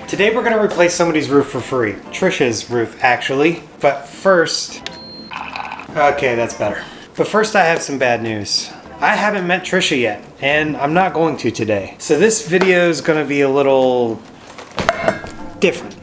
Today we're gonna replace somebody's roof for free. Tricia's roof, actually. But first... Okay, that's better. But first I have some bad news. I haven't met Tricia yet, and I'm not going to today. So this video is gonna be a little... different.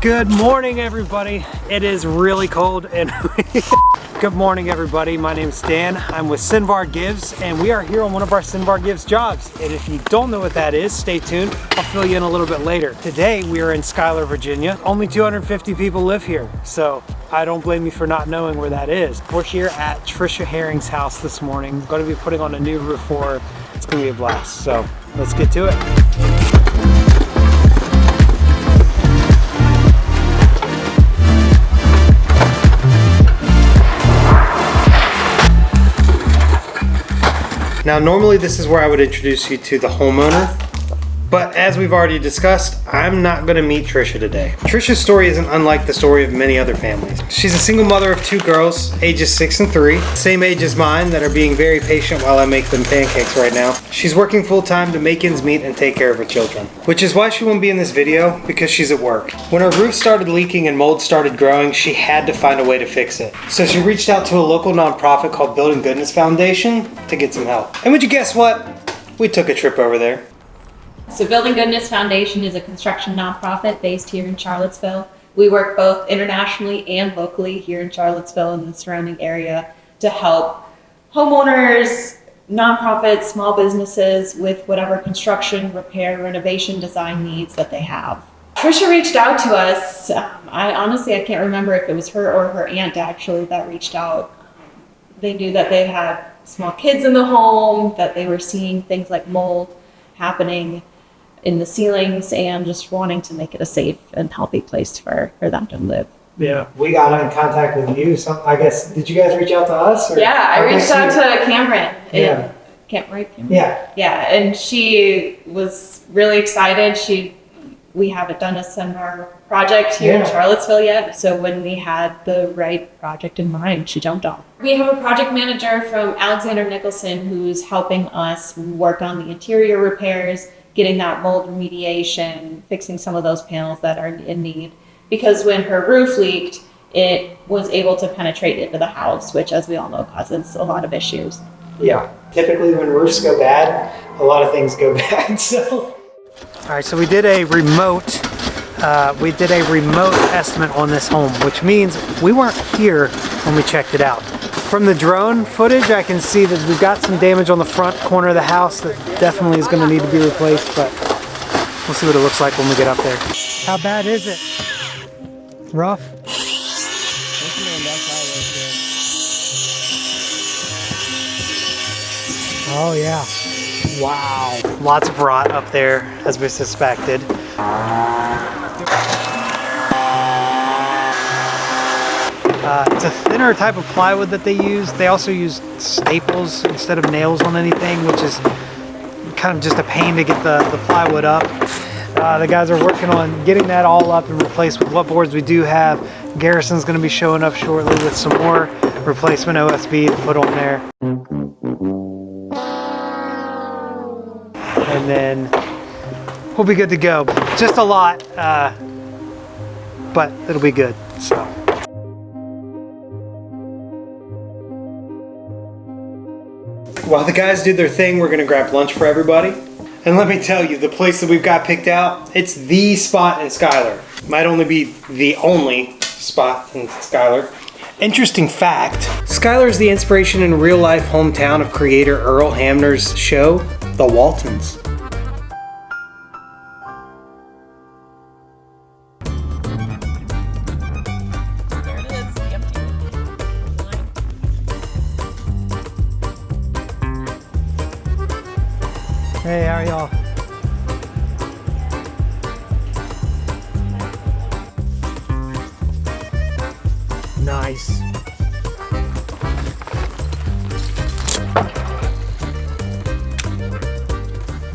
Good morning, everybody. It is really cold and good morning, everybody. My name is Dan. I'm with Cenvar Gives, and we are here on one of our Cenvar Gives jobs. And if you don't know what that is, stay tuned. I'll fill you in a little bit later. Today, we are in Schuyler, Virginia. Only 250 people live here, so I don't blame you for not knowing where that is. We're here at Tricia Herring's house this morning. Going to be putting on a new roof for her. It's going to be a blast. So let's get to it. Now, normally this is where I would introduce you to the homeowner, but as we've already discussed, I'm not gonna meet Tricia today. Tricia's story isn't unlike the story of many other families. She's a single mother of 2 girls, ages 6 and 3, same age as mine, that are being very patient while I make them pancakes right now. She's working full time to make ends meet and take care of her children, which is why she won't be in this video, because she's at work. When her roof started leaking and mold started growing, she had to find a way to fix it. So she reached out to a local nonprofit called Building Goodness Foundation to get some help. And would you guess what? We took a trip over there. So Building Goodness Foundation is a construction nonprofit based here in Charlottesville. We work both internationally and locally here in Charlottesville and the surrounding area to help homeowners, nonprofits, small businesses with whatever construction, repair, renovation, design needs that they have. Tricia reached out to us. I can't remember if it was her or her aunt actually that reached out. They knew that they had small kids in the home, that they were seeing things like mold happening in the ceilings, and just wanting to make it a safe and healthy place for them to live. Yeah, we got in contact with you. So I guess, did you guys reach out to us? Or? Yeah, I reached out to Cameron. Yeah. Cameron? Yeah. Yeah, and she was really excited. We haven't done a Cenvar project here in Charlottesville yet, so when we had the right project in mind, she jumped on. We have a project manager from Alexander Nicholson who's helping us work on the interior repairs, getting that mold remediation, fixing some of those panels that are in need. Because when her roof leaked, it was able to penetrate into the house, which, as we all know, causes a lot of issues. Yeah, typically when roofs go bad, a lot of things go bad, so. All right, so we did a remote estimate on this home, which means we weren't here when we checked it out. From the drone footage, I can see that we've got some damage on the front corner of the house that definitely is going to need to be replaced, but we'll see what it looks like when we get up there. How bad is it? Rough? Oh yeah. Wow. Lots of rot up there, as we suspected. It's a thinner type of plywood that they use. They also use staples instead of nails on anything, which is kind of just a pain to get the plywood up. The guys are working on getting that all up and replaced with what boards we do have. Garrison's going to be showing up shortly with some more replacement OSB to put on there. And then we'll be good to go. Just a lot, but it'll be good. So. While the guys do their thing, we're gonna grab lunch for everybody. And let me tell you, the place that we've got picked out, it's the spot in Schuyler. Might only be the only spot in Schuyler. Interesting fact, Schuyler is the inspiration and real-life hometown of creator Earl Hamner's show, The Waltons. There it is, the empty line. Hey, how are y'all? Nice.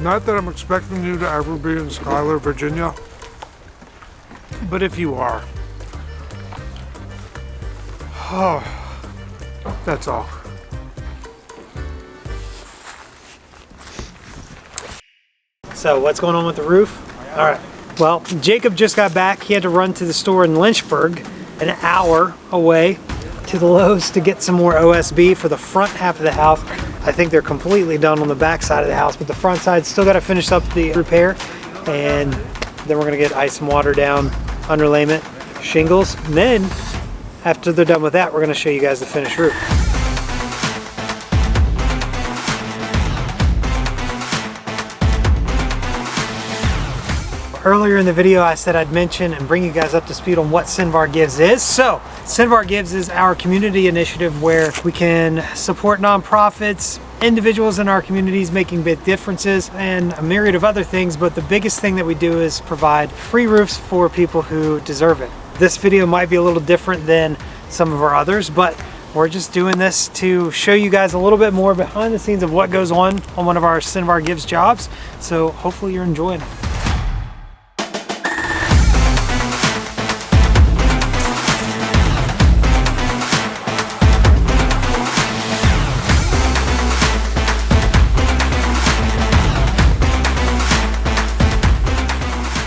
Not that I'm expecting you to ever be in Schuyler, Virginia, but if you are, oh, that's all. So what's going on with the roof? All right. Well, Jacob just got back. He had to run to the store in Lynchburg, an hour away, to the Lowe's to get some more OSB for the front half of the house. I think they're completely done on the back side of the house, but the front side still got to finish up the repair, and then we're gonna get ice and water down, underlayment, shingles, and then after they're done with that, we're gonna show you guys the finished roof. Earlier in the video, I said I'd mention and bring you guys up to speed on what Cenvar Gives is. So, Cenvar Gives is our community initiative where we can support nonprofits, individuals in our communities making big differences, and a myriad of other things, but the biggest thing that we do is provide free roofs for people who deserve it. This video might be a little different than some of our others, but we're just doing this to show you guys a little bit more behind the scenes of what goes on one of our Cenvar Gives jobs. So hopefully you're enjoying it.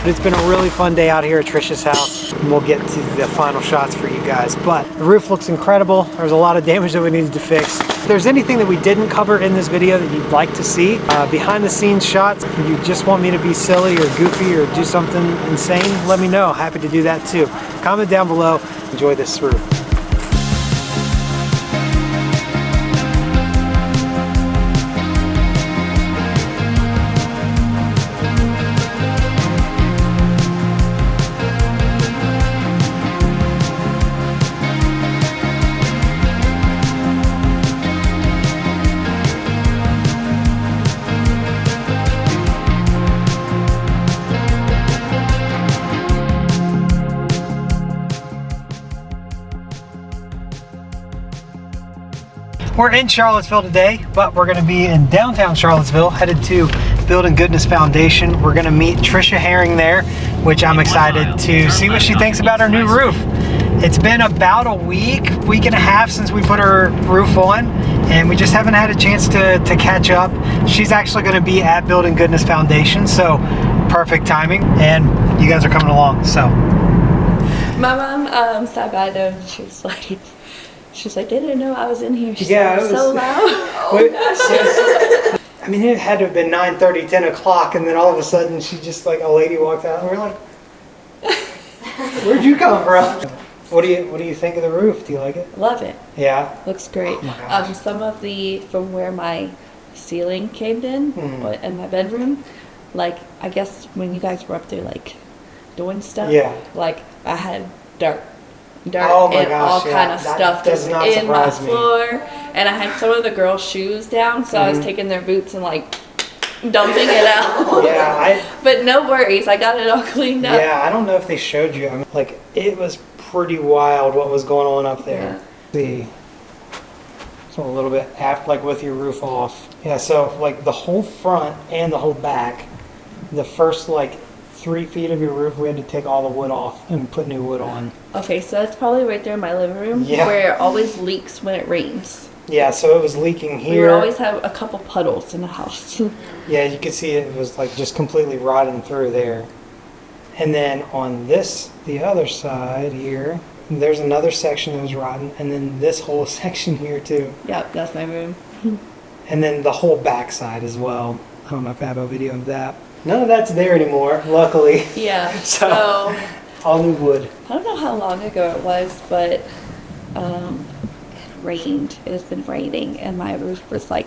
It's been a really fun day out here at Tricia's house, and we'll get to the final shots for you guys. But the roof looks incredible. There's a lot of damage that we needed to fix. If there's anything that we didn't cover in this video that you'd like to see, behind the scenes shots, if you just want me to be silly or goofy or do something insane, let me know. Happy to do that too. Comment down below. Enjoy this roof. We're in Charlottesville today, but we're going to be in downtown Charlottesville, headed to Building Goodness Foundation. We're going to meet Tricia Herring there, which I'm excited to see what she thinks about our new roof. It's been about a week and a half since we put her roof on, and we just haven't had a chance to catch up. She's actually going to be at Building Goodness Foundation, so perfect timing, and you guys are coming along, so. My mom stopped by though, and she's like, they didn't know I was in here. She Yeah, said, it was so loud. I mean, it had to have been 9:30, 10 o'clock, and then all of a sudden, she just like, a lady walked out, and we're like, where'd you come from? What do you think of the roof? Do you like it? Love it. Yeah? Looks great. Oh my gosh. Some of from where my ceiling caved in, in my bedroom, like, I guess when you guys were up there, like, doing stuff, Yeah. like, I had dirt Oh my and gosh, all kind of that stuff does just not in my surprise me. floor, and I had some of the girls' shoes down, so I was taking their boots and like dumping it out. Yeah, but no worries, I got it all cleaned up. Yeah, I don't know if they showed you. I mean, like, it was pretty wild what was going on up there. See, so a little bit after, like with your roof off. Yeah, so like the whole front and the whole back, the first like 3 feet of your roof, we had to take all the wood off and put new wood on. Okay, so that's probably right there in my living room, where it always leaks when it rains. Yeah, so it was leaking here. We would always have a couple puddles in the house. Yeah, you could see it was like just completely rotting through there. And then on the other side here, there's another section that was rotten, and then this whole section here too. Yep, that's my room. And then the whole back side as well. I don't know if I have a video of that. None of that's there anymore, luckily. Yeah, so all new wood. I don't know how long ago it was, but it rained. It has been raining, and my roof was like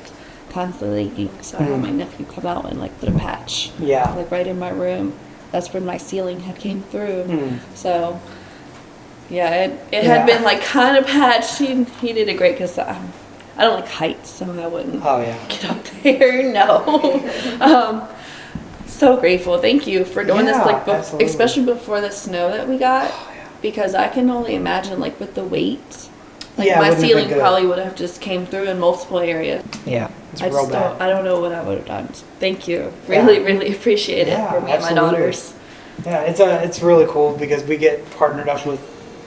constantly leaking. So I had my nephew come out and like put a patch. Yeah. Like right in my room. That's when my ceiling had came through. So yeah, it had been like kind of patched. He did it great because I don't like heights, so I wouldn't get up there. No. So grateful. Thank you for doing this, like, especially before the snow that we got, because I can only imagine, like, with the weight Like Yeah, it my wouldn't have been ceiling good. probably would have just came through in multiple areas. Yeah, it's I real just bad. I don't know what I would have done. Thank you. Really, Yeah. really appreciate it Yeah, for me and my absolutely. daughters. Yeah, it's really cool because we get partnered up with,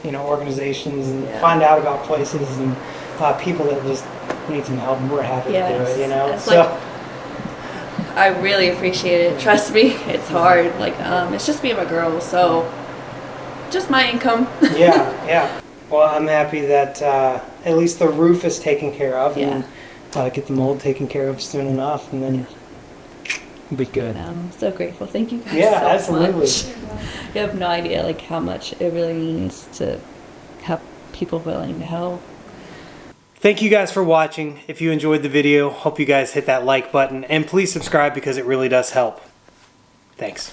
you know, organizations and Yeah. find out about places and people that just need some help, and we're happy to do Yes. it, you know. It's like, I really appreciate it. Trust me, it's hard. Like, it's just me and my girls, so just my income. yeah, yeah. Well, I'm happy that at least the roof is taken care of, and get the mold taken care of soon enough, and then it'll be good. I'm so grateful. Thank you guys Yeah, so absolutely. much. You have no idea like how much it really means to have people willing to help. Thank you guys for watching. If you enjoyed the video, hope you guys hit that like button, and please subscribe because it really does help. Thanks.